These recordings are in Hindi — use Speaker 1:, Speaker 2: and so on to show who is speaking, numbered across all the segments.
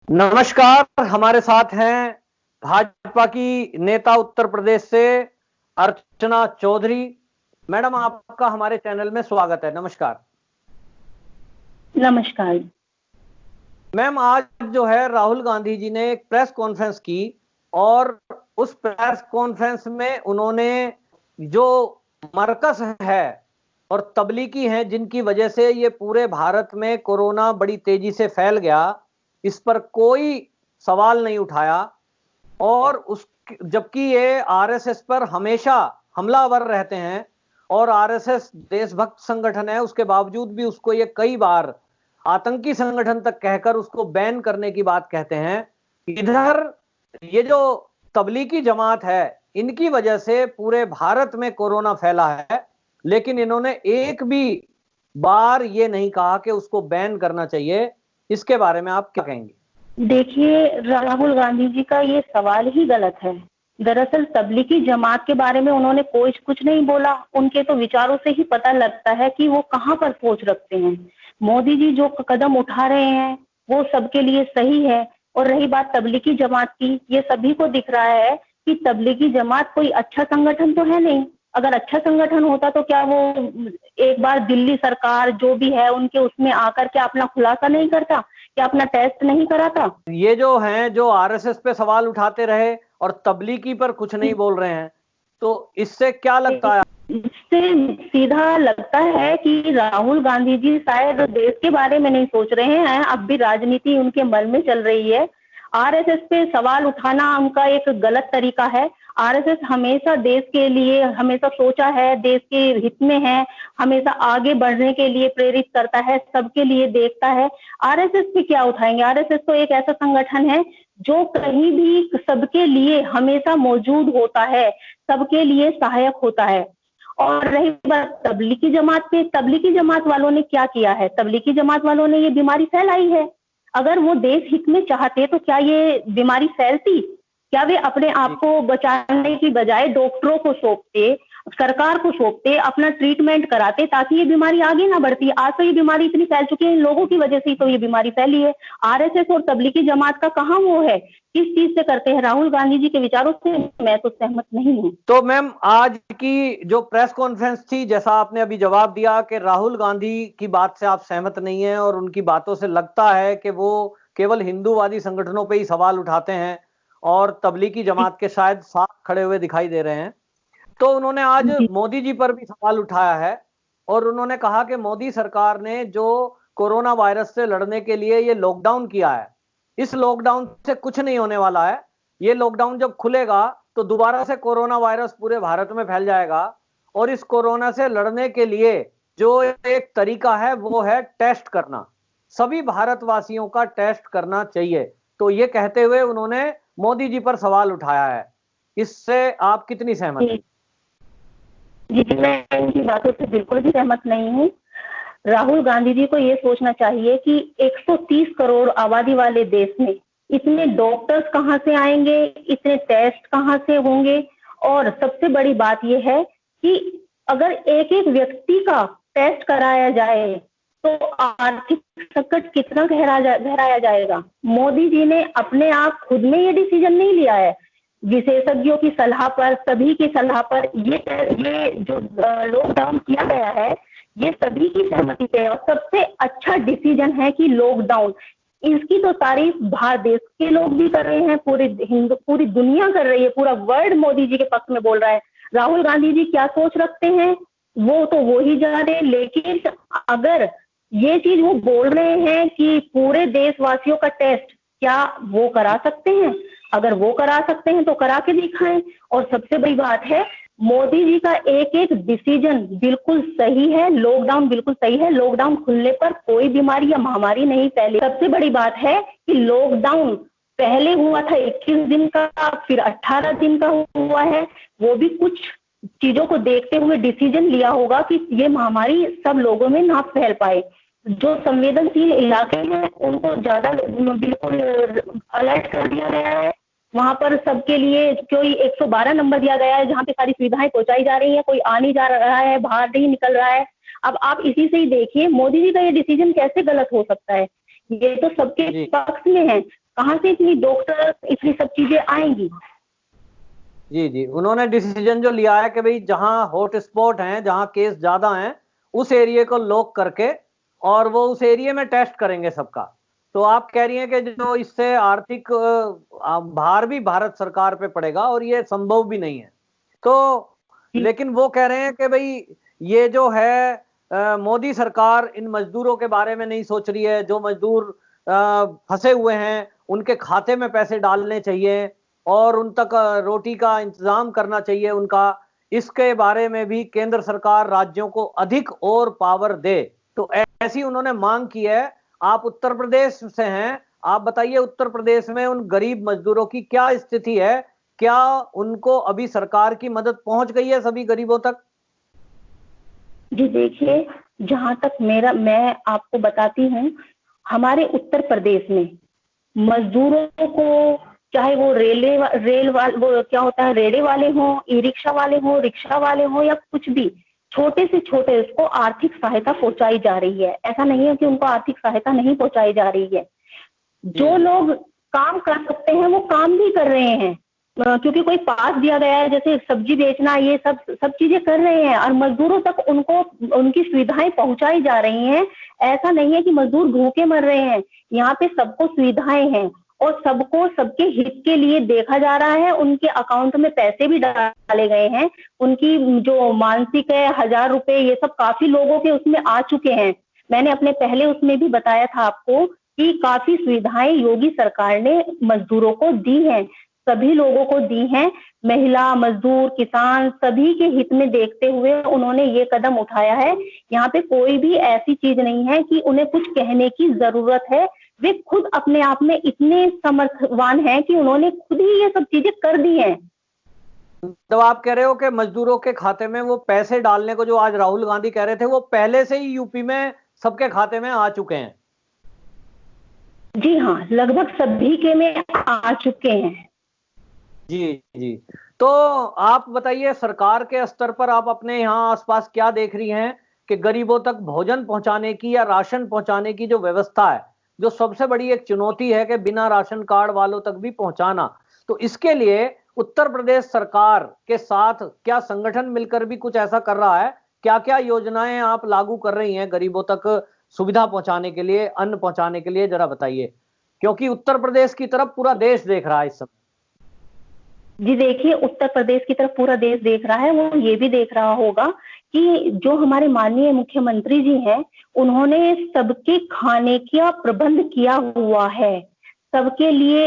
Speaker 1: नमस्कार। हमारे साथ हैं भाजपा की नेता उत्तर प्रदेश से अर्चना चौधरी। मैडम, आपका हमारे चैनल में स्वागत है। नमस्कार।
Speaker 2: नमस्कार।
Speaker 1: मैम, आज जो है राहुल गांधी जी ने एक प्रेस कॉन्फ्रेंस की और उस प्रेस कॉन्फ्रेंस में उन्होंने जो मरकज है और तबलीगी हैं जिनकी वजह से ये पूरे भारत में कोरोना बड़ी तेजी से फैल गया, इस पर कोई सवाल नहीं उठाया। और उस जबकि ये आरएसएस पर हमेशा हमलावर रहते हैं और आरएसएस देशभक्त संगठन है, उसके बावजूद भी उसको ये कई बार आतंकी संगठन तक कहकर उसको बैन करने की बात कहते हैं। इधर ये जो तबलीगी जमात है, इनकी वजह से पूरे भारत में कोरोना फैला है, लेकिन इन्होंने एक भी बार ये नहीं कहा कि उसको बैन करना चाहिए। इसके बारे में आप क्या कहेंगे?
Speaker 2: देखिए, राहुल गांधी जी का ये सवाल ही गलत है। दरअसल तबलीगी जमात के बारे में उन्होंने कुछ नहीं बोला। उनके तो विचारों से ही पता लगता है कि वो कहाँ पर सोच रखते हैं। मोदी जी जो कदम उठा रहे हैं वो सबके लिए सही है। और रही बात तबलीगी जमात की, ये सभी को दिख रहा है कि तबलीगी जमात कोई अच्छा संगठन तो है नहीं। अगर अच्छा संगठन होता तो क्या वो एक बार दिल्ली सरकार जो भी है उनके उसमें आकर के अपना खुलासा नहीं करता, क्या अपना टेस्ट नहीं कराता?
Speaker 1: ये जो हैं जो आरएसएस पे सवाल उठाते रहे और तबलीगी पर कुछ नहीं बोल रहे हैं, तो इससे क्या लगता है?
Speaker 2: इससे सीधा लगता है कि राहुल गांधी जी शायद देश के बारे में नहीं सोच रहे हैं। अब भी राजनीति उनके मन में चल रही है। आरएसएस पे सवाल उठाना उनका एक गलत तरीका है। आरएसएस हमेशा देश के लिए हमेशा सोचा है, देश के हित में है, हमेशा आगे बढ़ने के लिए प्रेरित करता है, सबके लिए देखता है। आरएसएस पे क्या उठाएंगे? आरएसएस तो एक ऐसा संगठन है जो कहीं भी सबके लिए हमेशा मौजूद होता है, सबके लिए सहायक होता है। और रही बात तबलीगी जमात पे, तबलीगी जमात वालों ने क्या किया है? तबलीगी जमात वालों ने ये बीमारी फैलाई है। अगर वो देश हित में चाहते तो क्या ये बीमारी फैलती? क्या वे अपने आप को बचाने की बजाय डॉक्टरों को सौंपते, सरकार को सौंपते, अपना ट्रीटमेंट कराते ताकि ये बीमारी आगे ना बढ़ती? आज तो ये बीमारी इतनी फैल चुकी है, इन लोगों की वजह से ही तो ये बीमारी फैली है। आरएसएस और तबलीगी जमात का कहाँ वो है? किस चीज से करते हैं? राहुल गांधी जी के विचारों से मैं तो सहमत नहीं हूँ।
Speaker 1: तो मैम, आज की जो प्रेस कॉन्फ्रेंस थी, जैसा आपने अभी जवाब दिया कि राहुल गांधी की बात से आप सहमत नहीं हैं और उनकी बातों से लगता है कि वो केवल हिंदूवादी संगठनों पे ही सवाल उठाते हैं और तबलीगी जमात के शायद साथ खड़े हुए दिखाई दे रहे हैं, तो उन्होंने आज मोदी जी पर भी सवाल उठाया है और उन्होंने कहा कि मोदी सरकार ने जो कोरोना वायरस से लड़ने के लिए ये लॉकडाउन किया है, इस लॉकडाउन से कुछ नहीं होने वाला है। ये लॉकडाउन जब खुलेगा तो दोबारा से कोरोना वायरस पूरे भारत में फैल जाएगा और इस कोरोना से लड़ने के लिए जो एक तरीका है वो है टेस्ट करना। सभी भारतवासियों का टेस्ट करना चाहिए। तो ये कहते हुए उन्होंने मोदी जी पर सवाल उठाया है। इससे आप कितनी सहमत हैं?
Speaker 2: जी, मैं इनकी बातों से बिल्कुल भी सहमत नहीं हूँ। राहुल गांधी जी को ये सोचना चाहिए कि 130 करोड़ आबादी वाले देश में इतने डॉक्टर्स कहाँ से आएंगे, इतने टेस्ट कहाँ से होंगे? और सबसे बड़ी बात यह है कि अगर एक एक व्यक्ति का टेस्ट कराया जाए तो आर्थिक संकट कितना गहराया जाएगा। मोदी जी ने अपने आप खुद में ये डिसीजन नहीं लिया है, विशेषज्ञों की सलाह पर, सभी की सलाह पर ये जो लॉकडाउन किया गया है ये सभी की सहमति से है। और सबसे अच्छा डिसीजन है कि लॉकडाउन, इसकी तो तारीफ भारत देश के लोग भी कर रहे हैं, पूरी दुनिया कर रही है, पूरा वर्ल्ड मोदी जी के पक्ष में बोल रहा है। राहुल गांधी जी क्या सोच रखते हैं वो तो वो ही जाने। लेकिन अगर ये चीज वो बोल रहे हैं कि पूरे देशवासियों का टेस्ट क्या वो करा सकते हैं? अगर वो करा सकते हैं तो करा के दिखाएं। और सबसे बड़ी बात है, मोदी जी का एक एक डिसीजन बिल्कुल सही है। लॉकडाउन बिल्कुल सही है। लॉकडाउन खुलने पर कोई बीमारी या महामारी नहीं फैली। सबसे बड़ी बात है कि लॉकडाउन पहले हुआ था 21 दिन का, फिर 18 दिन का हुआ है। वो भी कुछ चीजों को देखते हुए डिसीजन लिया होगा कि ये महामारी सब लोगों में ना फैल पाए। जो संवेदनशील इलाके हैं उनको ज्यादा बिल्कुल अलर्ट कर दिया गया है। वहां पर सबके लिए कोई 112 नंबर दिया गया है जहां पे सारी सुविधाएं पहुंचाई जा रही है। कोई आ नहीं जा रहा है, बाहर नहीं निकल रहा है। अब आप इसी से ही देखिए मोदी जी का ये डिसीजन कैसे गलत हो सकता है। ये तो सबके पक्ष में है। कहाँ से इतनी डॉक्टर इतनी सब चीजें आएंगी?
Speaker 1: जी जी, उन्होंने डिसीजन जो लिया है कि भाई जहां हॉट स्पॉट हैं, जहां केस ज्यादा हैं, उस एरिया को लॉक करके और वो उस एरिया में टेस्ट करेंगे सबका। तो आप कह रही हैं कि जो इससे आर्थिक भार भी भारत सरकार पे पड़ेगा और ये संभव भी नहीं है। तो लेकिन वो कह रहे हैं कि भाई ये जो है मोदी सरकार इन मजदूरों के बारे में नहीं सोच रही है। जो मजदूर फंसे हुए हैं उनके खाते में पैसे डालने चाहिए और उन तक रोटी का इंतजाम करना चाहिए उनका। इसके बारे में भी केंद्र सरकार राज्यों को अधिक और पावर दे। तो ऐसी उन्होंने मांग की है। आप उत्तर प्रदेश से हैं, आप बताइए उत्तर प्रदेश में उन गरीब मजदूरों की क्या स्थिति है? क्या उनको अभी सरकार की मदद पहुंच गई है सभी गरीबों तक?
Speaker 2: जी देखिए, जहां तक मैं आपको बताती हूँ, हमारे उत्तर प्रदेश में मजदूरों को, चाहे वो वो क्या होता है, रेड़े वाले हों, ई रिक्शा वाले हों, रिक्शा वाले हों, या कुछ भी, छोटे से छोटे उसको आर्थिक सहायता पहुंचाई जा रही है। ऐसा नहीं है कि उनको आर्थिक सहायता नहीं पहुंचाई जा रही है। जो लोग काम कर सकते हैं वो काम भी कर रहे हैं, क्योंकि कोई पास दिया गया है, जैसे सब्जी बेचना, ये सब सब चीजें कर रहे हैं और मजदूरों तक उनको उनकी सुविधाएं पहुंचाई जा रही हैं। ऐसा नहीं है कि मजदूर भूखे मर रहे हैं। यहाँ पे सबको सुविधाएं हैं और सबको सबके हित के लिए देखा जा रहा है। उनके अकाउंट में पैसे भी डाले गए हैं। उनकी जो मानसिक है 1,000 रुपए, ये सब काफी लोगों के उसमें आ चुके हैं। मैंने अपने पहले उसमें भी बताया था आपको कि काफी सुविधाएं योगी सरकार ने मजदूरों को दी हैं, सभी लोगों को दी हैं। महिला, मजदूर, किसान, सभी के हित में देखते हुए उन्होंने ये कदम उठाया है। यहाँ पे कोई भी ऐसी चीज नहीं है कि उन्हें कुछ कहने की जरूरत है। वे खुद अपने आप में इतने समर्थवान हैं कि उन्होंने खुद ही ये सब चीजें कर दी हैं।
Speaker 1: तो आप कह रहे हो कि मजदूरों के खाते में वो पैसे डालने को जो आज राहुल गांधी कह रहे थे, वो पहले से ही यूपी में सबके खाते में आ चुके हैं?
Speaker 2: जी हाँ, लगभग सभी के में आ चुके हैं।
Speaker 1: जी जी। तो आप बताइए सरकार के स्तर पर आप अपने यहाँ आसपास क्या देख रही हैं कि गरीबों तक भोजन पहुंचाने की या राशन पहुंचाने की जो व्यवस्था है, जो सबसे बड़ी एक चुनौती है कि बिना राशन कार्ड वालों तक भी पहुंचाना, तो इसके लिए उत्तर प्रदेश सरकार के साथ क्या संगठन मिलकर भी कुछ ऐसा कर रहा है? क्या क्या योजनाएं आप लागू कर रही हैं गरीबों तक सुविधा पहुंचाने के लिए, अन्न पहुंचाने के लिए, जरा बताइए, क्योंकि उत्तर प्रदेश की तरफ पूरा देश देख रहा है इस समय।
Speaker 2: जी देखिए, उत्तर प्रदेश की तरफ पूरा देश देख रहा है। वो ये भी देख रहा होगा कि जो हमारे माननीय मुख्यमंत्री जी हैं, उन्होंने सबके खाने का प्रबंध किया हुआ है। सबके लिए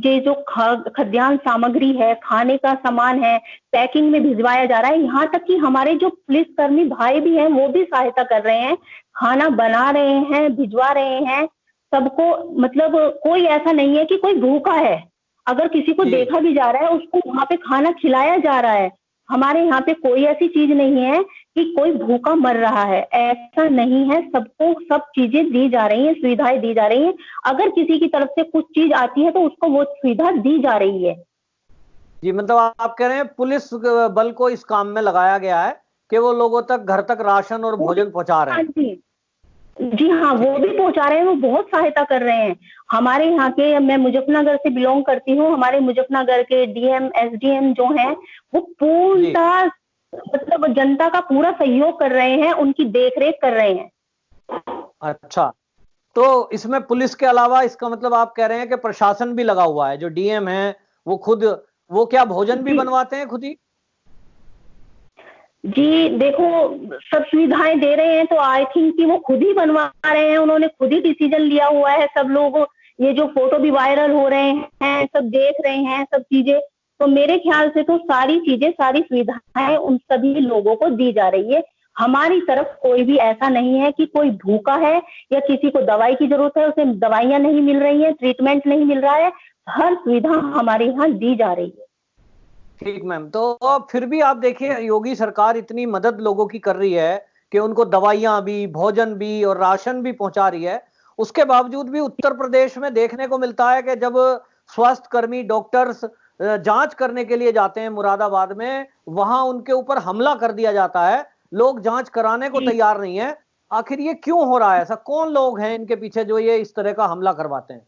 Speaker 2: ये जो खाद्यान्न सामग्री है, खाने का सामान है, पैकिंग में भिजवाया जा रहा है। यहाँ तक कि हमारे जो पुलिसकर्मी भाई भी हैं, वो भी सहायता कर रहे हैं, खाना बना रहे हैं, भिजवा रहे हैं सबको। मतलब कोई ऐसा नहीं है कि कोई भूखा है। अगर किसी को देखा भी जा रहा है, उसको वहां पे खाना खिलाया जा रहा है। हमारे यहाँ पे कोई ऐसी चीज नहीं है कि कोई भूखा मर रहा है, ऐसा नहीं है। सबको सब चीजें दी जा रही हैं, सुविधाएं दी जा रही हैं। अगर किसी की तरफ से कुछ चीज आती है तो उसको वो सुविधा दी जा रही है।
Speaker 1: जी, मतलब आप कह रहे हैं पुलिस बल को इस काम में लगाया गया है कि वो लोगों तक, घर तक राशन और भोजन पहुंचा रहे
Speaker 2: हाँ
Speaker 1: हैं।
Speaker 2: जी, जी हाँ, वो भी पहुंचा रहे हैं, वो बहुत सहायता कर रहे हैं। हमारे यहाँ के, मैं मुजफ्फरनगर से बिलोंग करती हूँ, हमारे मुजफ्फरनगर के डीएम, एसडीएम जो हैं, वो पूर्णतः मतलब जनता का पूरा सहयोग कर रहे हैं, उनकी देखरेख कर रहे हैं।
Speaker 1: अच्छा, तो इसमें पुलिस के अलावा इसका मतलब आप कह रहे हैं कि प्रशासन भी लगा हुआ है, जो डीएम है वो खुद, वो क्या भोजन भी बनवाते हैं खुद ही?
Speaker 2: जी देखो, सब सुविधाएं दे रहे हैं तो आई थिंक कि वो खुद ही बनवा रहे हैं। उन्होंने खुद ही डिसीजन लिया हुआ है। सब लोग, ये जो फोटो भी वायरल हो रहे हैं, सब देख रहे हैं सब चीजें। तो मेरे ख्याल से तो सारी चीजें, सारी सुविधाएं उन सभी लोगों को दी जा रही है। हमारी तरफ कोई भी ऐसा नहीं है कि कोई भूखा है या किसी को दवाई की जरूरत है, उसे दवाइयां नहीं मिल रही है, ट्रीटमेंट नहीं मिल रहा है। हर सुविधा हमारे यहाँ दी जा रही है।
Speaker 1: ठीक मैम, तो फिर भी आप देखिए योगी सरकार इतनी मदद लोगों की कर रही है कि उनको दवाइयां भी, भोजन भी और राशन भी पहुंचा रही है। उसके बावजूद भी उत्तर प्रदेश में देखने को मिलता है कि जब स्वास्थ्य कर्मी, डॉक्टर्स जांच करने के लिए जाते हैं मुरादाबाद में, वहां उनके ऊपर हमला कर दिया जाता है। लोग जांच कराने को तैयार नहीं है। आखिर ये क्यों हो रहा है? ऐसा कौन लोग हैं इनके पीछे जो ये इस तरह का हमला करवाते हैं?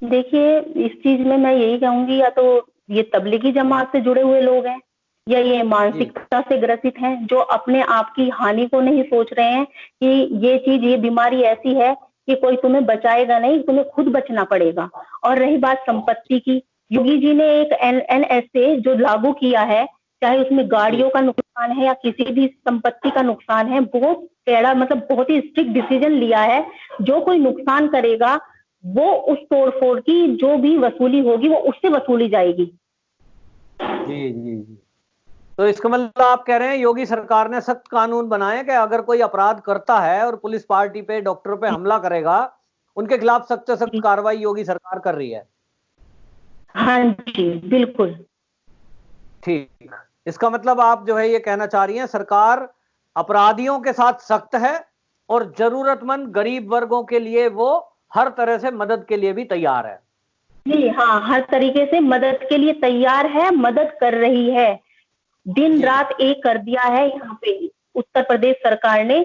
Speaker 2: देखिए, इस चीज में मैं यही कहूंगी, या तो ये तबलीगी जमात से जुड़े हुए लोग हैं, या ये मानसिकता से ग्रसित हैं, जो अपने आप की हानि को नहीं सोच रहे हैं कि ये चीज, ये बीमारी ऐसी है कि कोई तुम्हें बचाएगा नहीं, तुम्हें खुद बचना पड़ेगा। और रही बात संपत्ति की, योगी जी ने एक NSA जो लागू किया है, चाहे उसमें गाड़ियों का नुकसान है या किसी भी संपत्ति का नुकसान है, बहुत टेढ़ा, मतलब बहुत ही स्ट्रिक्ट डिसीजन लिया है। जो कोई नुकसान करेगा वो उस तोड़फोड़ की जो भी वसूली होगी वो उससे वसूली जाएगी।
Speaker 1: जी जी जी। तो इसका मतलब आप कह रहे हैं योगी सरकार ने सख्त कानून बनाए कि अगर कोई अपराध करता है और पुलिस पार्टी पे, डॉक्टर पे हमला करेगा, उनके खिलाफ सख्त से सख्त कार्रवाई योगी सरकार कर रही है।
Speaker 2: हाँ जी, बिल्कुल।
Speaker 1: ठीक। इसका मतलब आप जो है ये कहना चाह रही हैं सरकार अपराधियों के साथ सख्त है और जरूरतमंद गरीब वर्गों के लिए वो हर तरह से मदद के लिए भी तैयार है।
Speaker 2: जी हाँ, हर तरीके से मदद के लिए तैयार है, मदद कर रही है, दिन रात एक कर दिया है। यहाँ पे उत्तर प्रदेश सरकार ने,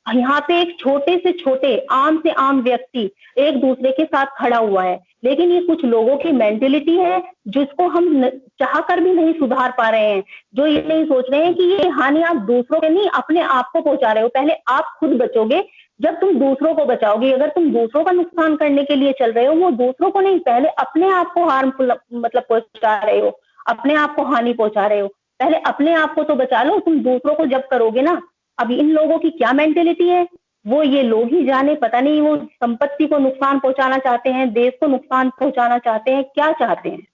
Speaker 2: यहाँ पे एक छोटे से छोटे, आम से आम व्यक्ति एक दूसरे के साथ खड़ा हुआ है, लेकिन ये कुछ लोगों की मेंटेलिटी है जिसको हम चाह कर भी नहीं सुधार पा रहे हैं, जो ये नहीं सोच रहे हैं कि ये हानि आप दूसरों के नहीं, अपने आप को पहुंचा रहे हो। पहले आप खुद बचोगे, जब तुम दूसरों को बचाओगे। अगर तुम दूसरों का नुकसान करने के लिए चल रहे हो, वो दूसरों को नहीं, पहले अपने आप को हार्मफुल मतलब पहुंचा रहे हो, अपने आप को हानि पहुंचा रहे हो। पहले अपने आप को तो बचा लो, तुम दूसरों को जब करोगे ना। अब इन लोगों की क्या मेंटेलिटी है वो ये लोग ही जाने, पता नहीं वो संपत्ति को नुकसान पहुंचाना चाहते हैं, देश को नुकसान पहुंचाना चाहते हैं, क्या चाहते हैं।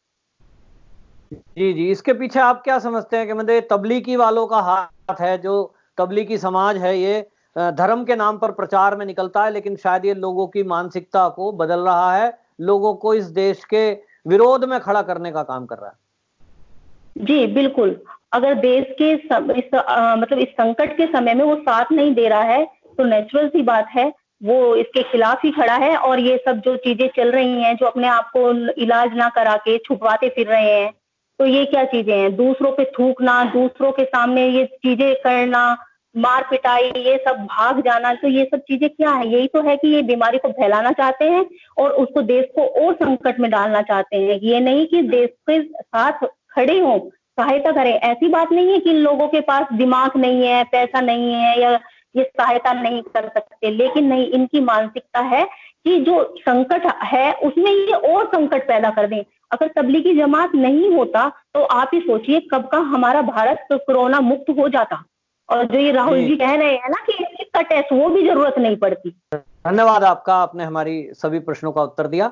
Speaker 1: जी जी। इसके पीछे आप क्या समझते हैं कि मतलब तबलीगी वालों का हाथ है? जो तबलीगी समाज है ये धर्म के नाम पर प्रचार में निकलता है, लेकिन शायद ये लोगों की मानसिकता को बदल रहा है, लोगों को इस देश के विरोध में खड़ा करने का काम कर रहा है।
Speaker 2: जी बिल्कुल। अगर देश के मतलब इस संकट के समय में वो साथ नहीं दे रहा है, तो नेचुरल सी बात है वो इसके खिलाफ ही खड़ा है। और ये सब जो चीजें चल रही हैं, जो अपने आप को इलाज ना करा के छुपवाते फिर रहे हैं, तो ये क्या चीजें हैं? दूसरों पे थूकना, दूसरों के सामने ये चीजें करना, मार पिटाई, ये सब भाग जाना, तो ये सब चीजें क्या है? यही तो है कि ये बीमारी को फैलाना चाहते हैं और उसको, देश को और संकट में डालना चाहते हैं। ये नहीं कि देश के साथ खड़े हों, सहायता करें। ऐसी बात नहीं है कि इन लोगों के पास दिमाग नहीं है, पैसा नहीं है, या ये सहायता नहीं कर सकते, लेकिन नहीं, इनकी मानसिकता है कि जो संकट है उसमें ये और संकट पैदा कर दें। अगर तबलीगी जमात नहीं होता तो आप ही सोचिए कब का हमारा भारत तो कोरोना मुक्त हो जाता। और जो ये राहुल जी कह रहे हैं ना कि इसका टेस्ट, वो भी जरूरत नहीं पड़ती।
Speaker 1: धन्यवाद आपका, आपने हमारी सभी प्रश्नों का उत्तर दिया।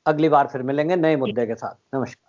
Speaker 1: अगली बार फिर मिलेंगे नए मुद्दे के साथ। नमस्कार।